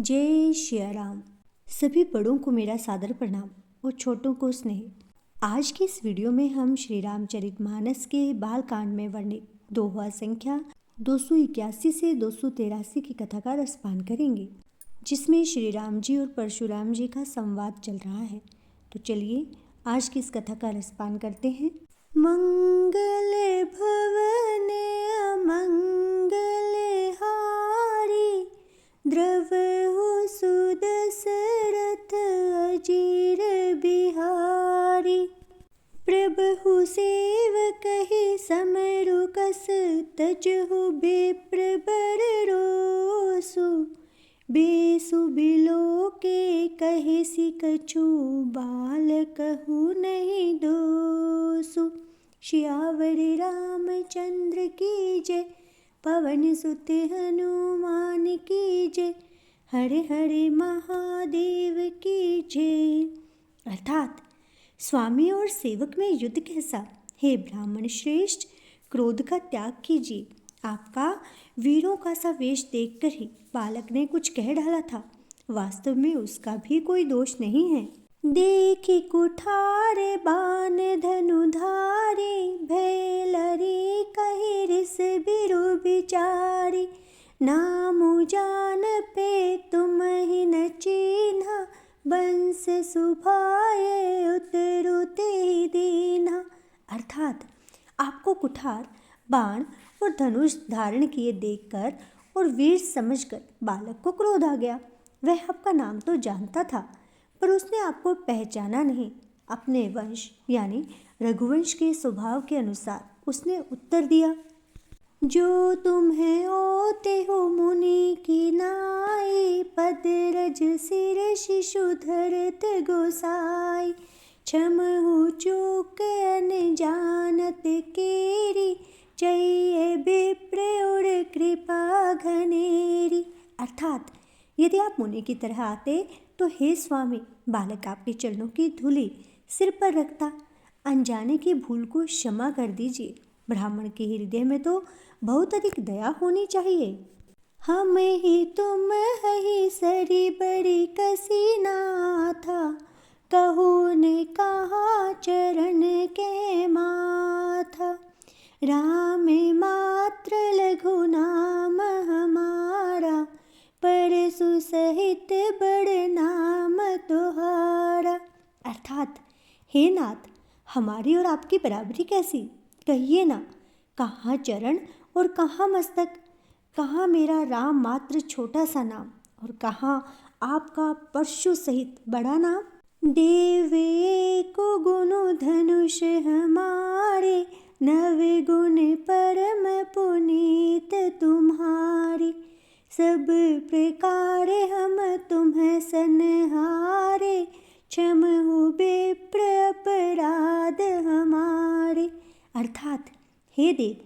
जय श्री राम। सभी बड़ों को मेरा सादर प्रणाम और छोटों को स्नेह। आज की इस वीडियो में हम श्री रामचरितमानस के बालकांड में वर्णित दोहा संख्या 281 से 283 की कथा का रसपान करेंगे, जिसमें श्री राम जी और परशुराम जी का संवाद चल रहा है। तो चलिए आज की इस कथा का रसपान करते हैं। मंगल भवन अमंगल हारी, द्रवहु सुदशरथ अजीर बिहारी। प्रभु सेवकहि समरु कस, तजहु विप्र बर रोसु। बेसु बिलोके कहिसि कछु, बाल कहु नहीं दोसु। सियावर रामचंद्र की जय, पवन सुत हनुमान की जय, हरे हरे महादेव की जय। अर्थात स्वामी और सेवक में युद्ध कैसा। हे ब्राह्मण श्रेष्ठ, क्रोध का त्याग कीजिए। आपका वीरों का सा वेश देखकर ही बालक ने कुछ कह डाला था। वास्तव में उसका भी कोई दोष नहीं है। देखी कुठारे बाण धनुधारी, भैलरी कही रिस बिरु बिचारी। नामु जान पे तुम ही न चिन्हा, बंस सुभाए उतरु ते दीन्हा। अर्थात आपको कुठार, बाण और धनुष धारण किए देखकर और वीर समझकर बालक को क्रोध आ गया। वह आपका नाम तो जानता था, पर उसने आपको पहचाना नहीं। अपने वंश यानी रघुवंश के स्वभाव के अनुसार उसने उत्तर दिया। जो तुम्हें ओते हो मुनि की नाई, पद रज सिर शिशु धरत गोसाई। क्षमहु चूक अनजानत केरी, जय विप्र और कृपा घनेरी। अर्थात यदि आप मुनि की तरह आते तो हे स्वामी, बालक आपके चरणों की धूलि सिर पर रखता। अनजाने की भूल को क्षमा कर दीजिए। ब्राह्मण के हृदय में तो बहुत अधिक दया होनी चाहिए। हम ही तुम ही सरी बड़ी कसी नाथा, कहू ने कहा चरण के माथा। राम मात्र लघु नाम हमारा, परसु सहित बड़ नाम तुहारा। अर्थात हे नाथ, हमारी और आपकी बराबरी कैसी। कहिए ना, कहाँ चरण और कहाँ मस्तक, कहाँ मेरा राम मात्र छोटा सा नाम और कहाँ आपका परशु सहित बड़ा नाम। देवे को गुण धनुष हमारे, नव गुण परम पुनीत तुम्हारी। सब प्रकार हम तुम्हें सनहारे, क्षमहु विप्र अपराध हमारे। अर्थात हे देव,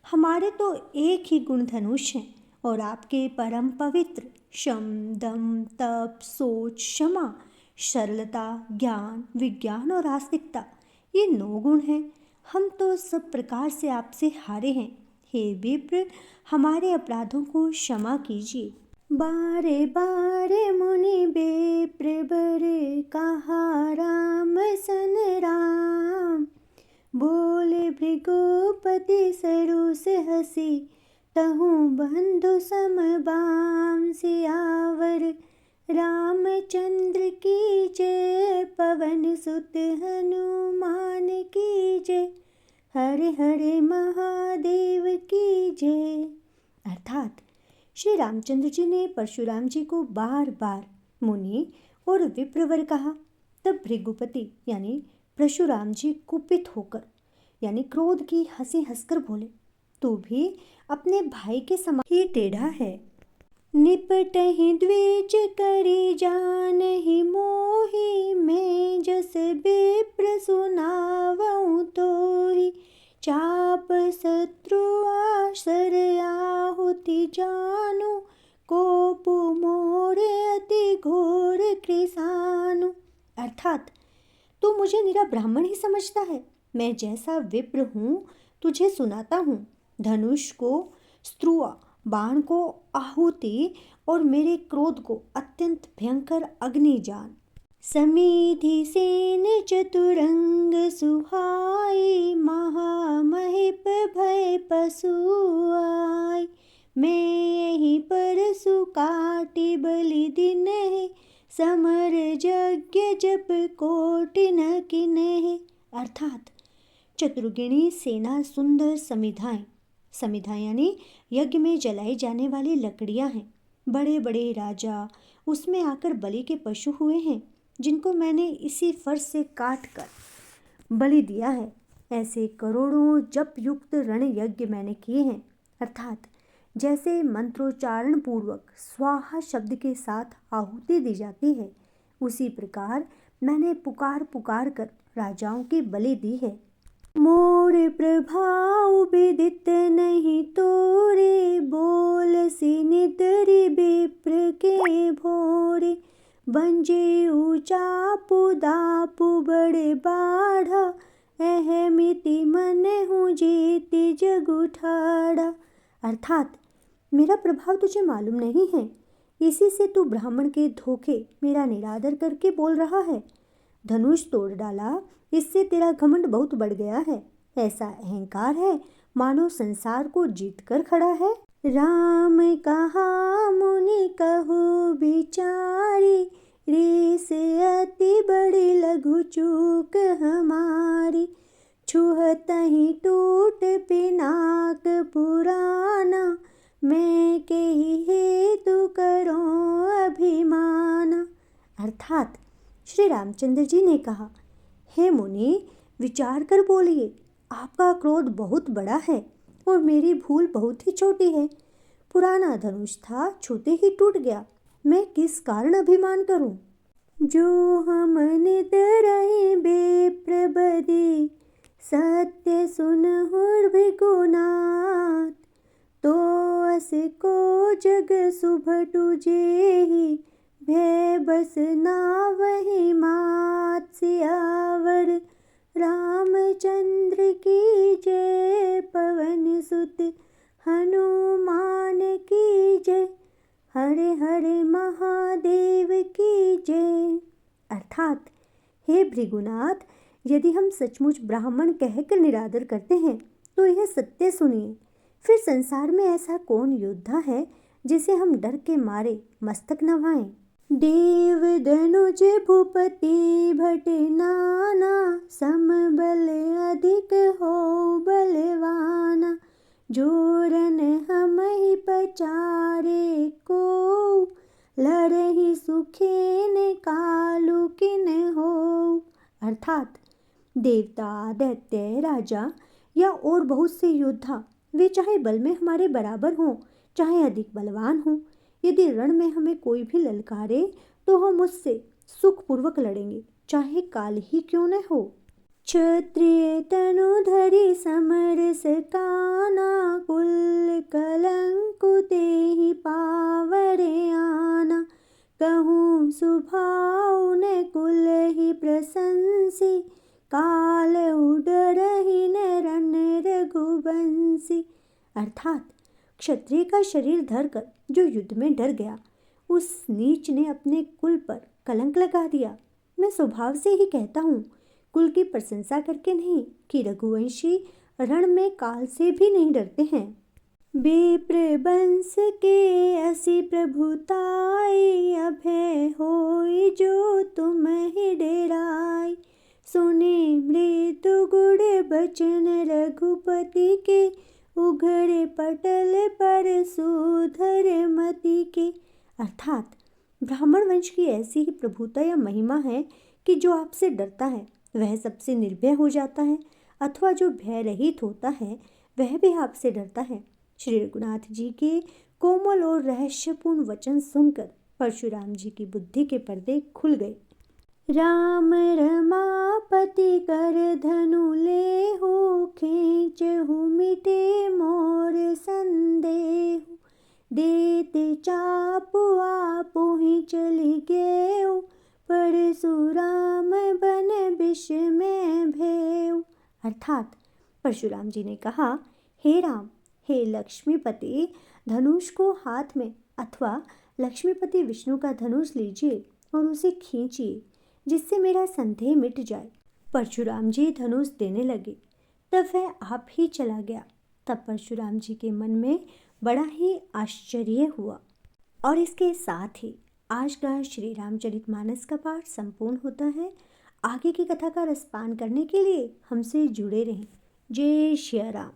हमारे तो एक ही गुण धनुष हैं और आपके परम पवित्र शम दम तप सोच क्षमा सरलता ज्ञान विज्ञान और आस्तिकता, ये 9 गुण हैं। हम तो सब प्रकार से आपसे हारे हैं। हे विप्र, हमारे अपराधों को क्षमा कीजिए। बारे बारे मुनि विप्र बर, कहा राम सन राम। बोले भृगुपति सरुस हसी, तहु बंधु सम बाम। सियावर रामचंद्र की जय, पवन सुत हनुमान की जय, हरे हरे महादेव की जय। अर्थात श्री रामचंद्र जी ने परशुराम जी को बार बार मुनि और विप्रवर कहा। तब भृगुपति यानी परशुराम जी कुपित होकर यानी क्रोध की हंसी हंसकर बोले, तू भी अपने भाई के समान ही टेढ़ा है। निपटहि द्विज करी जानहि मोहि, मैं जस विप्र सुनावऊँ तोहि। चाप शत्रु आसर आहुति जानु, कोपु मोरे अति घोर कृसानु। अर्थात तू मुझे निरा ब्राह्मण ही समझता है। मैं जैसा विप्र हूँ तुझे सुनाता हूँ। धनुष को स्त्रुआ, बाण को आहुति और मेरे क्रोध को अत्यंत भयंकर अग्नि जान। समीधि सेन चतुरंग सुहाई, महामहिप भय पशु आय। मैं यही परसु काटी बलि दिन है, समर यज्ञ जप कोटि न किन्हे। अर्थात चतुर्गिणी सेना सुंदर समिधाएं, समिधाएं यानी यज्ञ में जलाई जाने वाली लकड़ियां हैं। बड़े बड़े राजा उसमें आकर बलि के पशु हुए हैं, जिनको मैंने इसी फर्श से काट कर बलि दिया है। ऐसे करोड़ों जप युक्त रण यज्ञ मैंने किए हैं। अर्थात जैसे मंत्रोच्चारण पूर्वक स्वाहा शब्द के साथ आहुति दी जाती है, उसी प्रकार मैंने पुकार पुकार कर राजाओं की बलि दी है। मोर प्रभाव विदित नहीं तोरे, बोल सी निदरि विप्र के भोरे। बंजे ऊचापु दापु बड़े बाढ़ा, अहमिति मन हूँ जीति जग उठाड़ा। अर्थात मेरा प्रभाव तुझे मालूम नहीं है, इसी से तू ब्राह्मण के धोखे मेरा निरादर करके बोल रहा है। धनुष तोड़ डाला, इससे तेरा घमंड बहुत बढ़ गया है। ऐसा अहंकार है मानो संसार को जीत कर खड़ा है। राम कहा मुनि कहु बिचारी, रीस अति बड़ी लघु चूक हमारी। छुहत ही टूट पिनाक पुराना, मैं के हेतु करो अभिमाना। अर्थात श्री रामचंद्र जी ने कहा, हे मुनि, विचार कर बोलिए, आपका क्रोध बहुत बड़ा है और मेरी भूल बहुत ही छोटी है। पुराना धनुष था, छूते ही टूट गया, मैं किस कारण अभिमान करूं। जो हम नित रही बेप्रबदी, सत्य सुनहुर भृगुनाथ। तो अस को जग शुभ तुझे ही, भय बस नावहि मात सियावर। रामचंद्र की जय, पवन सुत हनुमान की जय, हरे हरे महादेव की जय। अर्थात हे भृगुनाथ, यदि हम सचमुच ब्राह्मण कहकर निरादर करते हैं तो यह सत्य सुनिए। फिर संसार में ऐसा कौन योद्धा है जिसे हम डर के मारे मस्तक नवाएं। देव धनुज भूपति भट नाना, समबल अधिक हो बलवाना। जोरन हम ही पचारे को, लड़ही सुखेन कालु किन हो। अर्थात देवता, दैत्य, राजा या और बहुत से योद्धा, वे चाहे बल में हमारे बराबर हों, चाहे अधिक बलवान हों, यदि रण में हमें कोई भी ललकारे तो हम उससे सुखपूर्वक लड़ेंगे, चाहे काल ही क्यों न हो। क्षत्रिय तनु धरि समरस काना, कुल कलंकु तेहि पावरे आना। कहूँ सुभाव न कुल ही प्रशंसी, काल उडरहि न रण रघुवंशी। अर्थात क्षत्रिय का शरीर धरकर जो युद्ध में डर गया, उस नीच ने अपने कुल पर कलंक लगा दिया। मैं स्वभाव से ही कहता हूँ, कुल की प्रशंसा करके नहीं, कि रघुवंशी रण में काल से भी नहीं डरते हैं। विप्र वंश के असी प्रभुताई, अभय होई जो तुम ही डेराई। सुने मृदु गुड़ बचन रघुपति के, उघरे पटल पर सुधर मति के। अर्थात ब्राह्मण वंश की ऐसी ही प्रभुता या महिमा है कि जो आपसे डरता है वह सबसे निर्भय हो जाता है, अथवा जो भय रहित होता है वह भी आपसे डरता है। श्री रघुनाथ जी के कोमल और रहस्यपूर्ण वचन सुनकर परशुराम जी की बुद्धि के पर्दे खुल गए। राम रमापति कर धनु ले हो, खींच हूँ मिटे मोर संदेह। देत चापु आपु ही चली गेऊ, परशुराम बन विष में भेऊ। अर्थात परशुराम जी ने कहा, हे राम, हे लक्ष्मीपति, धनुष को हाथ में अथवा लक्ष्मीपति विष्णु का धनुष लीजिए और उसे खींचिए जिससे मेरा संदेह मिट जाए। परशुराम जी धनुष देने लगे, तब वह आप ही चला गया। तब परशुराम जी के मन में बड़ा ही आश्चर्य हुआ। और इसके साथ ही आज का श्री रामचरितमानस का पाठ संपूर्ण होता है। आगे की कथा का रसपान करने के लिए हमसे जुड़े रहें। जय श्री राम।